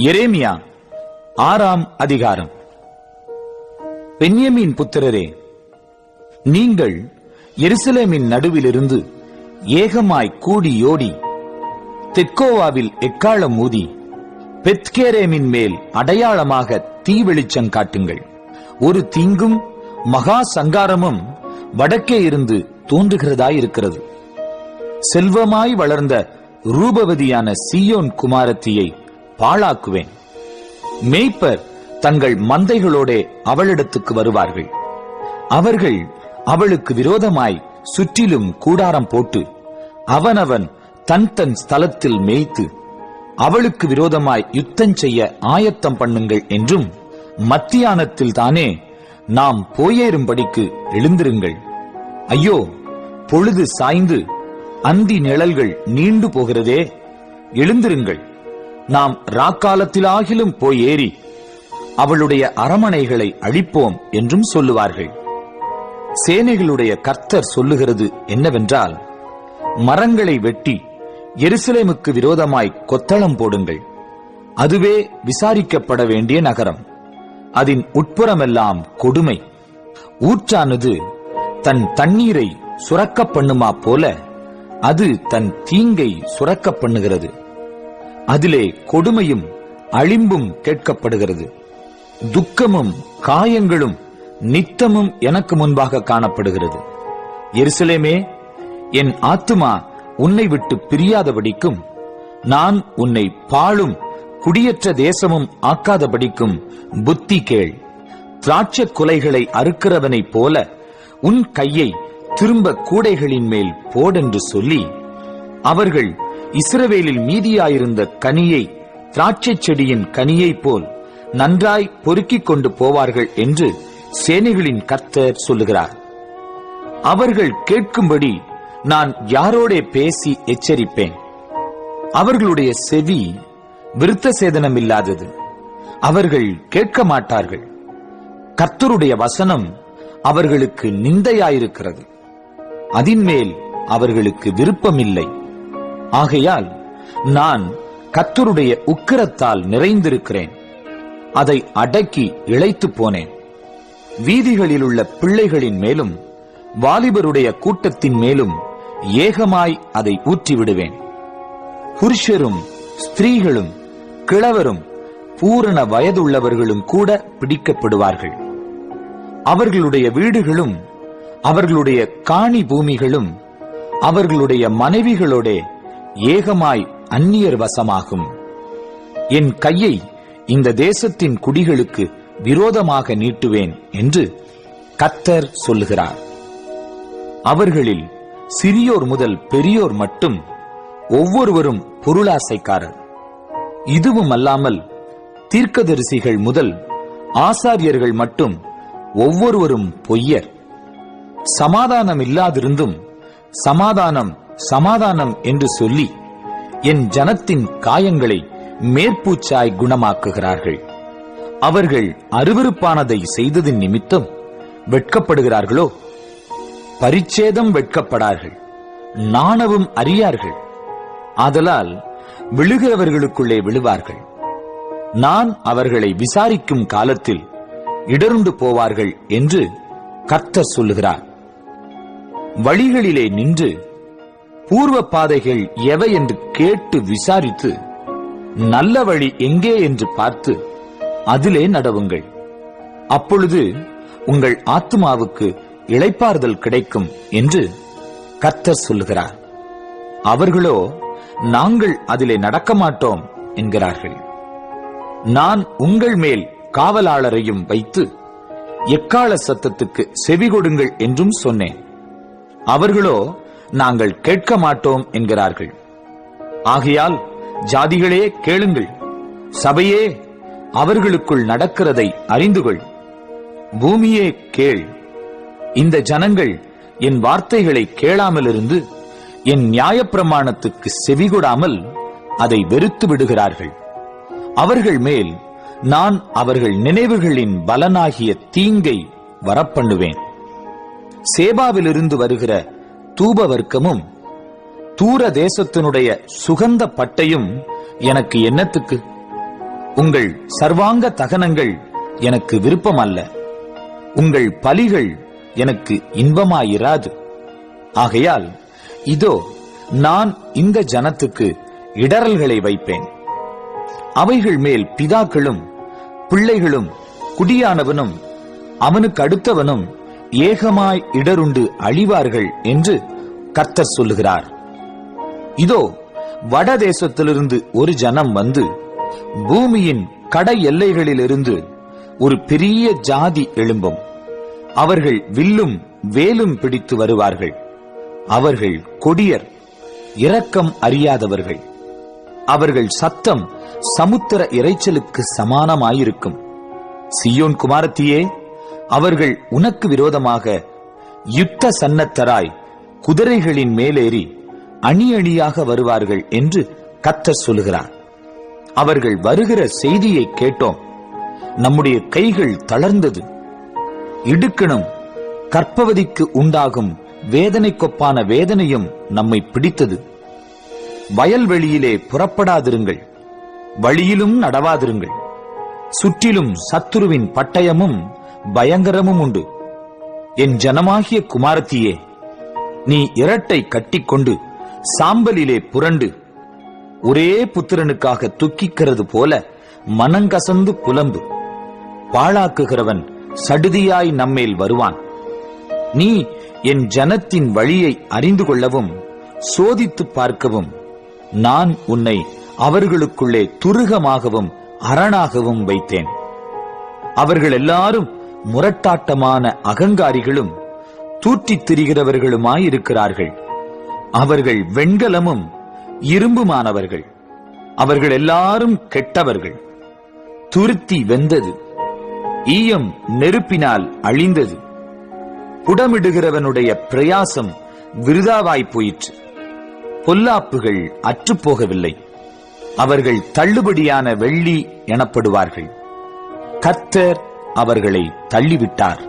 எரேமியா 6ஆம் அதிகாரம். பென்யமீன் புத்திரரே, நீங்கள் எருசலேமின் நடுவிலிருந்து ஏகமாய் கூடியோடி தெக்கோவாவில் எக்காளம் ஊதி பெத்கேரேமின் மேல் அடையாளமாக தீ வெளிச்சம் காட்டுங்கள். ஒரு தீங்கும் மகா சங்காரமும் வடக்கே இருந்து தோன்றுகிறதாயிருக்கிறது. செல்வமாய் வளர்ந்த ரூபவதியான சீயோன் குமாரத்தியை பாழாக்குவேன். மேய்ப்பர் தங்கள் மந்தைகளோட அவளிடத்துக்கு வருவார்கள். அவர்கள் அவளுக்கு விரோதமாய் சுற்றிலும் கூடாரம் போட்டு அவனவன் தன் தன் ஸ்தலத்தில் மேய்த்து அவளுக்கு விரோதமாய் யுத்தம் செய்ய ஆயத்தம் பண்ணுங்கள் என்றும், மத்தியானத்தில் தானே நாம் போயேறும்படிக்கு எழுந்திருங்கள். ஐயோ, பொழுது சாய்ந்து அந்தி நிழல்கள் நீண்டு போகிறதே, எழுந்திருங்கள். நாம் ராக்காலத்திலாகிலும் போய் ஏறி அவளுடைய அரமனைகளை அழிப்போம் என்றும் சொல்லுவார்கள். சேனைகளுடைய கர்த்தர் சொல்லுகிறது என்னவென்றால், மரங்களை வெட்டி எருசலேமுக்கு விரோதமாய் கொத்தளம் போடுங்கள். அதுவே விசாரிக்கப்பட வேண்டிய நகரம். அதன் உட்புறமெல்லாம் கொடுமை. ஊற்றானது தன் தண்ணீரை சுரக்க பண்ணுமா போல அது தன் தீங்கை சுரக்க பண்ணுகிறது. அதிலே கொடுமையும் அழிம்பும் கேட்கப்படுகிறது. துக்கமும் காயங்களும் நித்தமும் எனக்கு முன்பாக காணப்படுகிறது. எருசலேமே, என் ஆத்துமா உன்னை விட்டு பிரியாதபடிக்கும், நான் உன்னை பாழும் குடியற்ற தேசமும் ஆக்காதபடிக்கும் புத்தி கேள். திராட்சை குலைகளை அறுக்கிறவனைப் போல உன் கையை திரும்ப கூடைகளின் மேல் போடென்று சொல்லி, அவர்கள் இஸ்ரவேலில் மீதியாயிருந்த கனியை திராட்சை செடியின் கனியைப் போல் நன்றாய் பொறுக்கிக் கொண்டு போவார்கள் என்று சேனைகளின் கர்த்தர் சொல்லுகிறார். அவர்கள் கேட்கும்படி நான் யாரோடே பேசி எச்சரிப்பேன். அவர்களுடைய செவி விருத்த சேதனம் இல்லாதது, அவர்கள் கேட்க மாட்டார்கள். கர்த்தருடைய வசனம் அவர்களுக்கு நிந்தையாயிருக்கிறது, அதின்மேல் அவர்களுக்கு விருப்பமில்லை. ஆகையால் நான் கர்த்தருடைய உக்கிரத்தால் நிறைந்திருக்கிறேன், அதை அடக்கி இளைத்து போனேன். வீதிகளில் உள்ள பிள்ளைகளின் மேலும் வாலிபருடைய கூட்டத்தின் மேலும் ஏகமாய் அதை ஊற்றிவிடுவேன். புருஷரும் ஸ்திரீகளும் கிழவரும் பூரண வயதுள்ளவர்களும் கூட பிடிக்கப்படுவார்கள். அவர்களுடைய வீடுகளும் அவர்களுடைய காணி பூமிகளும் அவர்களுடைய மனைவிகளோட ஏகமாய் அந்நியர் வசமாகும். என் கையை இந்த தேசத்தின் குடிகளுக்கு விரோதமாக நீட்டுவேன் என்று கர்த்தர் சொல்லுகிறார். அவர்களில் சிறியோர் முதல் பெரியோர் மட்டும் ஒவ்வொருவரும் பொருளாசைக்காரர். இதுவும் அல்லாமல் தீர்க்கதரிசிகள் முதல் ஆசாரியர்கள் மட்டும் ஒவ்வொருவரும் பொய்யர். சமாதானம் இல்லாதிருந்தும் சமாதானம் சமாதானம் என்று சொல்லி என் ஜனத்தின் காயங்களை மேற்பூச்சாய் குணமாக்குகிறார்கள். அவர்கள் அருவருப்பானதை செய்ததின் நிமித்தம் வெட்கப்படுகிறார்களோ? பரிச்சேதம் வெட்கப்படார்கள், நாணவும் அறியார்கள். ஆதலால் விழுகிறவர்களுக்குள்ளே விழுவார்கள். நான் அவர்களை விசாரிக்கும் காலத்தில் இடருண்டு போவார்கள் என்று கர்த்தர் சொல்லுகிறார். வழிகளிலே நின்று பூர்வ பாதைகள் எவை என்று கேட்டு விசாரித்து நல்ல வழி எங்கே என்று பார்த்து அதிலே நடவுங்கள். அப்பொழுது உங்கள் ஆத்துமாவுக்கு இளைப்பாறுதல் கிடைக்கும் என்று கர்த்தர் சொல்லுகிறார். அவர்களோ நாங்கள் அதிலே நடக்க மாட்டோம் என்கிறார்கள். நான் உங்கள் மேல் காவலாளரையும் வைத்து எக்காள சத்தத்துக்கு செவி கொடுங்கள் என்றும் சொன்னேன். அவர்களோ நாங்கள் கேட்க மாட்டோம் என்கிறார்கள். ஆகையால் ஜாதிகளே கேளுங்கள், சபையே அவர்களுக்குள் நடக்கிறதை அறிந்துகொள். பூமியே கேள், இந்த ஜனங்கள் என் வார்த்தைகளை கேளாமலிருந்து என் நியாயப்பிரமாணத்துக்கு செவிகொடாமல் அதை வெறுத்து விடுகிறார்கள். அவர்கள் மேல் நான் அவர்கள் நினைவுகளின் பலனாகிய தீங்கை வரப்பண்ணுவேன். சேபாவிலிருந்து வருகிற தூபவர்க்கமும் தூர தேசத்தினுடைய சுகந்த பட்டையும் எனக்கு என்னத்துக்கு? உங்கள் சர்வாங்க தகனங்கள் எனக்கு விருப்பமல்ல, உங்கள் பலிகள் எனக்கு இன்பமாயிராது. ஆகையால் இதோ நான் இந்த ஜனத்துக்கு இடறல்களை வைப்பேன். அவைகள் மேல் பிதாக்களும் பிள்ளைகளும் குடியானவனும் அவனுக்கு அடுத்தவனும் ஏகமாய் இடருண்டு அழிவார்கள் என்று கர்த்தர் சொல்லுகிறார். இதோ வடதேசத்திலிருந்து ஒரு ஜனம் வந்து பூமியின் கடை எல்லைகளிலிருந்து ஒரு பெரிய ஜாதி எழும்பும். அவர்கள் வில்லும் வேலும் பிடித்து வருவார்கள். அவர்கள் கொடியர், இரக்கம் அறியாதவர்கள். அவர்கள் சத்தம் சமுத்திர இரைச்சலுக்கு சமானமாயிருக்கும். சீயோன் குமாரத்தியே, அவர்கள் உனக்கு விரோதமாக யுத்த சன்னத்தராய் குதிரைகளின் மேலேறி அணி அணியாக வருவார்கள் என்று கர்த்தர் சொல்லுகிறார். அவர்கள் வருகிற செய்தியை கேட்டோம், நம்முடைய கைகள் தளர்ந்தது. இடுக்கணும் கற்பவதிக்கு உண்டாகும் வேதனைக்கொப்பான வேதனையும் நம்மை பிடித்தது. வயல்வெளியிலே புறப்படாதிருங்கள், வழியிலும் நடவாதிருங்கள். சுற்றிலும் சத்துருவின் பட்டயமும் பயங்கரமும் உண்டு. என் ஜனமாகிய குமாரத்தியே, நீ இரட்டை கட்டிக்கொண்டு சாம்பலிலே புரண்டு ஒரே புத்திரனுக்காக துக்கிக்கிறது போல மனங்கசந்து புலம்பு. பாழாக்குகிறவன் சடுதியாய் நம்மேல் வருவான். நீ என் ஜனத்தின் வழியை அறிந்து கொள்ளவும் சோதித்து பார்க்கவும் நான் உன்னை அவர்களுக்குள்ளே துருகமாகவும் அரணாகவும் வைத்தேன். அவர்கள் எல்லாரும் முரட்டாட்டமான அகங்காரிகளும் தூற்றித் திரிகிறவர்களுமாயிருக்கிறார்கள். அவர்கள் வெண்கலமும் இரும்புமானவர்கள். அவர்கள் எல்லாரும் கெட்டவர்கள். துருத்தி வெந்தது, ஈயம் நெருப்பினால் அழிந்தது. புடமிடுகிறவனுடைய பிரயாசம் விருதாவாய் போயிற்று. பொல்லாப்புகள் அற்றுப்போகவில்லை. அவர்கள் தள்ளுபடியான வெள்ளி எனப்படுவார்கள். கர்த்தர் அவர்களை தள்ளிவிட்டார்.